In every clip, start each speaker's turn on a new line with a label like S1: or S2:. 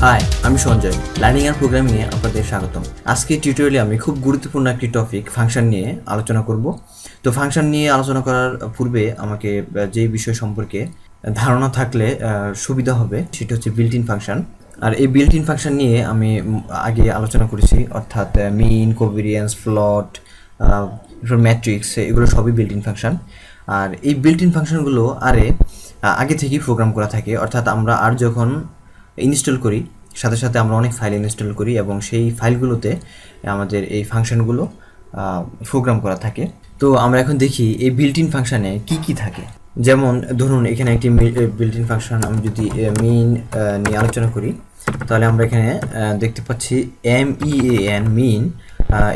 S1: High, আমি Sanjay. Learning and প্রোগ্রামিংয়ে আপনাদের স্বাগতম। আজকে টিউটোরিয়ালে আমি খুব গুরুত্বপূর্ণ একটি টপিক ফাংশন নিয়ে আলোচনা করব। তো ফাংশন নিয়ে আলোচনা করার পূর্বে আমাকে যে বিষয় সম্পর্কে ধারণা থাকলে সুবিধা হবে সেটা হচ্ছে বিল্ট ইন ফাংশন। আর এই বিল্ট ইন ফাংশন নিয়ে আমি আগে আলোচনা করেছি, অর্থাৎ মিন, কোভেরিয়েন্স, প্লট, ম্যাট্রিক্স, এগুলো সবই বিল্ট ইন ফাংশন। আর এই বিল্ট ইন ফাংশনগুলো আগে থেকেই প্রোগ্রাম করা থাকে, অর্থাৎ আমরা যখন ইনস্টল করি সাথে সাথে আমরা অনেক ফাইল ইনস্টল করি এবং সেই ফাইলগুলোতে আমাদের এই ফাংশনগুলো প্রোগ্রাম করা থাকে। তো আমরা এখন দেখি এই বিল্ট ইন ফাংশানে কি থাকে। যেমন ধরুন এখানে একটি বিল্ট ইন ফাংশন, আমি যদি মিন নিয়ে আলোচনা করি তাহলে আমরা এখানে দেখতে পাচ্ছি MEAN মিন।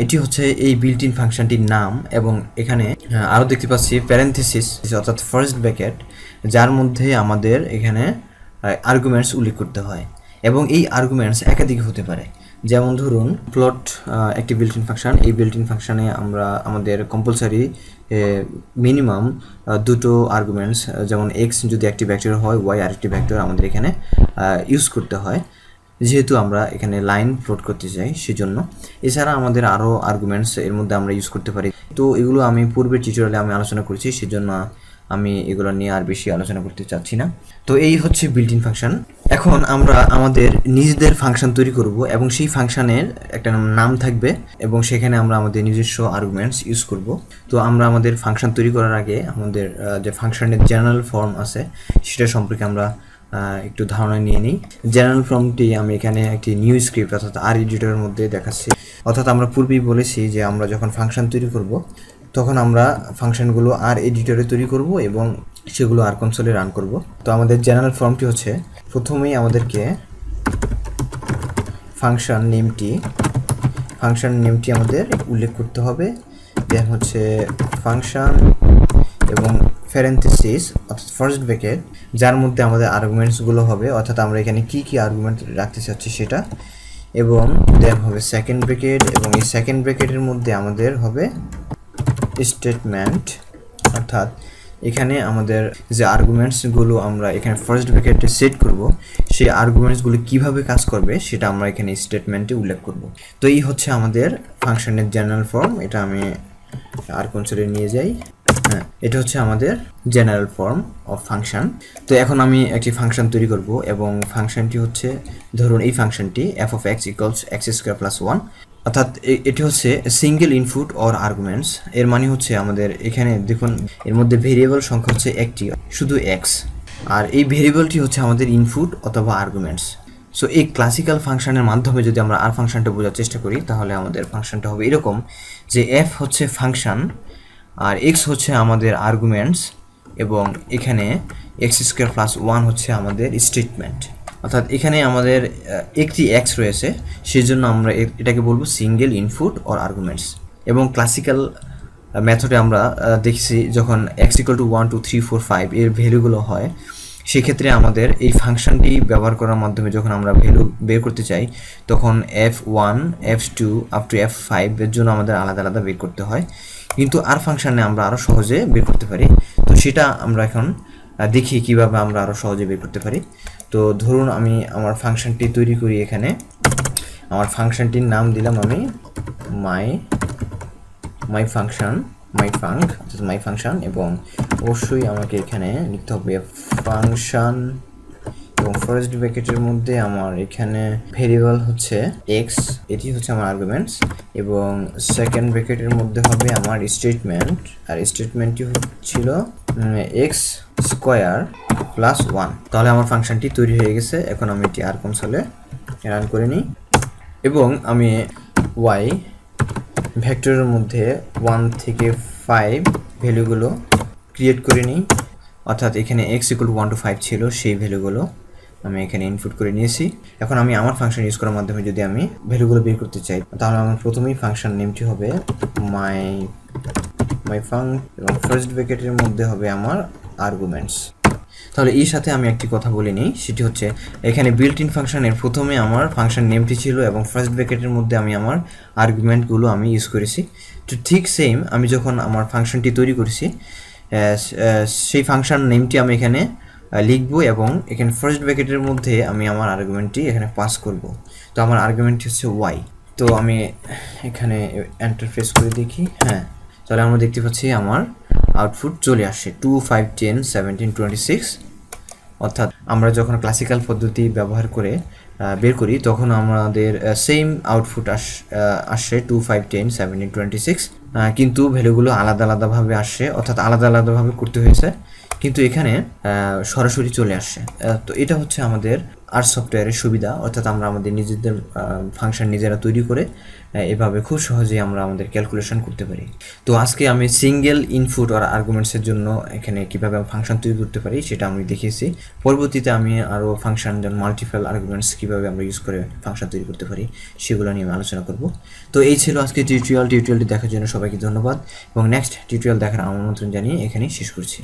S1: এটি হচ্ছে এই বিল্ট ইন ফাংশনটির নাম এবং এখানে আরও দেখতে পাচ্ছি প্যারেনথেসিস অর্থাৎ ফার্স্ট ব্র্যাকেট, যার মধ্যে আমাদের এখানে আর্গুমেন্টস উল্লেখ করতে হয় এবং এই আর্গুমেন্টস একাধিক হতে পারে। যেমন ধরুন প্লট একটি বিল্ট ইন ফাংশন। এই বিল্ট ইন ফাংশানে আমাদের কম্পালসারি মিনিমাম দুটো আর্গুমেন্টস, যেমন এক্স যদি একটি ভেক্টর হয়, ওয়াই আরেকটি ভেক্টর আমাদের এখানে ইউজ করতে হয়, যেহেতু আমরা এখানে লাইন প্লট করতে চাই সেজন্য। এছাড়া আমাদের আরও আর্গুমেন্টস এর মধ্যে আমরা ইউজ করতে পারি। তো এগুলো আমি পূর্বের টিউটোরিয়ালে আমি আলোচনা করেছি, সেজন্য আমি এগুলো নিয়ে আর বেশি আলোচনা করতে চাচ্ছি না। তো এই হচ্ছে বিল্ট ইন ফাংশন। এখন আমরা আমাদের নিজেদের ফাংশন তৈরি করব এবং সেই ফাংশনের একটা নাম থাকবে এবং সেখানে আমরা আমাদের নিজস্ব আর্গুমেন্টস ইউজ করব। তো আমরা আমাদের ফাংশন তৈরি করার আগে আমাদের যে ফাংশনের জেনারেল ফর্ম আছে সেটা সম্পর্কে আমরা একটু ধারণা নিয়ে নিই। জেনারেল ফর্মটি আমি এখানে একটি নিউ স্ক্রিপ্ট অর্থাৎ আর এডিটরের মধ্যে দেখাচ্ছি। অর্থাৎ আমরা পূর্বেই বলেছি যে আমরা যখন ফাংশন তৈরি করব তখন আমরা ফাংশনগুলো আর এডিটরে তৈরি করব এবং সেগুলো আর কনসোলে রান করব। তো আমাদের জেনারেল ফর্মটি হচ্ছে, প্রথমেই আমাদেরকে ফাংশন নেমটি আমাদের উল্লেখ করতে হবে। দেন হচ্ছে ফাংশন এবং প্যারেনথেসিস অর্থাৎ ফার্স্ট ব্র্যাকেট, যার মধ্যে আমাদের আর্গুমেন্টসগুলো হবে, অর্থাৎ আমরা এখানে কি আর্গুমেন্ট রাখতে চাচ্ছি সেটা, এবং দেন হবে সেকেন্ড ব্র্যাকেট এবং এই সেকেন্ড ব্র্যাকেটের মধ্যে আমাদের হবে স্টেটমেন্ট, অর্থাৎ এখানে আমাদের যে আর্গুমেন্টসগুলো আমরা এখানে ফার্স্ট ব্র্যাকেটে সেট করব সেই আর্গুমেন্টসগুলো কিভাবে কাজ করবে সেটা আমরা এখানে স্টেটমেন্টে উল্লেখ করব। তো এই হচ্ছে আমাদের ফাংশনের জেনারেল ফর্ম। এটা আমি আর কনসোলে নিয়ে যাই। হ্যাঁ, এটা হচ্ছে আমাদের জেনারেল ফর্ম অফ ফাংশন। তো এখন আমি একটি ফাংশন তৈরি করব এবং ফাংশনটি হচ্ছে, ধরুন এই ফাংশনটি f(x = x² + 1), অর্থাৎ এটি হচ্ছে সিঙ্গেল ইনপুট অর আর্গুমেন্টস। এর মানে হচ্ছে আমাদের এখানে দেখুন এর মধ্যে ভেরিয়েবল সংখ্যা হচ্ছে একটি, শুধু এক্স, আর এই ভেরিয়েবলটি হচ্ছে আমাদের ইনপুট অথবা আর্গুমেন্টস। সো এই ক্লাসিক্যাল ফাংশনের মাধ্যমে যদি আমরা আর ফাংশনটা বোঝার চেষ্টা করি তাহলে আমাদের ফাংশনটা হবে এরকম যে f হচ্ছে ফাংশন আর x হচ্ছে আমাদের আর্গুমেন্টস এবং এখানে x² + 1 হচ্ছে আমাদের স্টেটমেন্ট। অর্থাৎ এখানে আমাদের একটি x রয়েছে, সেই জন্য আমরা এটাকে বলবো সিঙ্গেল ইনপুট অর আর্গুমেন্টস। এবং ক্লাসিক্যাল মেথডে আমরা দেখছি যখন x = 1 2 3 4 5 এর ভ্যালুগুলো হয়, সেক্ষেত্রে আমাদের এই ফাংশনটি ব্যবহার করার মাধ্যমে যখন আমরা ভ্যালু বের করতে চাই তখন f1 f2 up to f5 এর জন্য আমাদের আলাদা আলাদা বের করতে হয়, কিন্তু আর ফাংশনে আমরা আরও সহজে বের করতে পারি। তো সেটা আমরা এখন দেখি কিভাবে আমরা আরও সহজে বের করতে পারি। তো ধরুন আমি আমার ফাংশনটি তৈরি করি। এখানে আমার ফাংশনটির নাম দিলাম আমি মাই ফাংশন এবং অবশ্যই আমাকে এখানে লিখতে হবে ফাংশন এবং ফার্স্ট ব্র্যাকেটের মধ্যে আমার এখানে ভেরিয়েবল হচ্ছে এক্স, এটি হচ্ছে আমার আর্গুমেন্টস, এবং সেকেন্ড ব্র্যাকেটের মধ্যে হবে আমার স্টেটমেন্ট, আর স্টেটমেন্টটি ছিল x² + 1। তাহলে আমার ফাংশনটি তৈরি হয়ে গেছে। এখন আমি এটি আর কনসোলে রান করে নিই এবং আমি y ভেক্টরের মধ্যে 1 থেকে 5 ভ্যালুগুলো ক্রিয়েট করে নিই, অর্থাৎ এখানে x = 1 to 5 ছিল, সেই ভ্যালুগুলো আমি এখানে ইনপুট করে নিয়েছি। এখন আমি আমার ফাংশন ইউজ করার মাধ্যমে যদি আমি ভ্যালুগুলো বের করতে চাই তাহলে আমার প্রথমেই ফাংশন নেমটি হবে মাই ফাং এবং ফার্স্ট ব্র্যাকেটের মধ্যে হবে আমার আর্গুমেন্টস। তাহলে এর সাথে আমি একটি কথা বলে নিই, সেটি হচ্ছে এখানে বিল্ট ইন ফাংশনের প্রথমে আমার ফাংশন নেমটি ছিল এবং ফার্স্ট ব্র্যাকেটের মধ্যে আমি আমার আর্গুমেন্টগুলো আমি ইউজ করেছি। তো ঠিক সেম আমি যখন আমার ফাংশনটি তৈরি করেছি সেই ফাংশন নেমটি আমি এখানে লিখবো এবং এখানে ফার্স্ট ব্র্যাকেটের মধ্যে আমি আমার আর্গুমেন্টটি এখানে পাস করব। তো আমার আর্গুমেন্ট হচ্ছে ওয়াই। তো আমি এখানে এন্টার প্রেস করে দেখি, হ্যাঁ, তাহলে আমরা দেখতে পাচ্ছি আমার আউটপুট চলে আসে 2 5 10 17 26। অর্থাৎ আমরা যখন ক্লাসিক্যাল পদ্ধতি ব্যবহার করে বের করি তখন আমাদের সেম আউটপুট আসে 2 5 10 17 26, কিন্তু ভ্যালুগুলো আলাদা আলাদাভাবে আসে, অর্থাৎ আলাদা আলাদাভাবে করতে হয়েছে, কিন্তু এখানে সরাসরি চলে আসে। তো এটা হচ্ছে আমাদের আর্ট সফটওয়্যারের সুবিধা, অর্থাৎ আমরা আমাদের নিজেদের ফাংশন নিজেরা তৈরি করে এভাবে খুব সহজেই আমরা আমাদের ক্যালকুলেশন করতে পারি। তো আজকে আমি সিঙ্গেল ইনপুট আর আর্গুমেন্টসের জন্য এখানে কীভাবে ফাংশন তৈরি করতে পারি সেটা আমি দেখিয়েছি। পরবর্তীতে আমি আরও ফাংশন যেমন মাল্টিপল আর্গুমেন্টস কীভাবে আমরা ইউজ করে ফাংশন তৈরি করতে পারি সেগুলো নিয়ে আমি আলোচনা করব। তো এই ছিল আজকে টিউটোরিয়ালটি দেখার জন্য সবাইকে ধন্যবাদ এবং নেক্সট টিউটোরিয়াল দেখার আমন্ত্রণ জানিয়ে এখানেই শেষ করছি।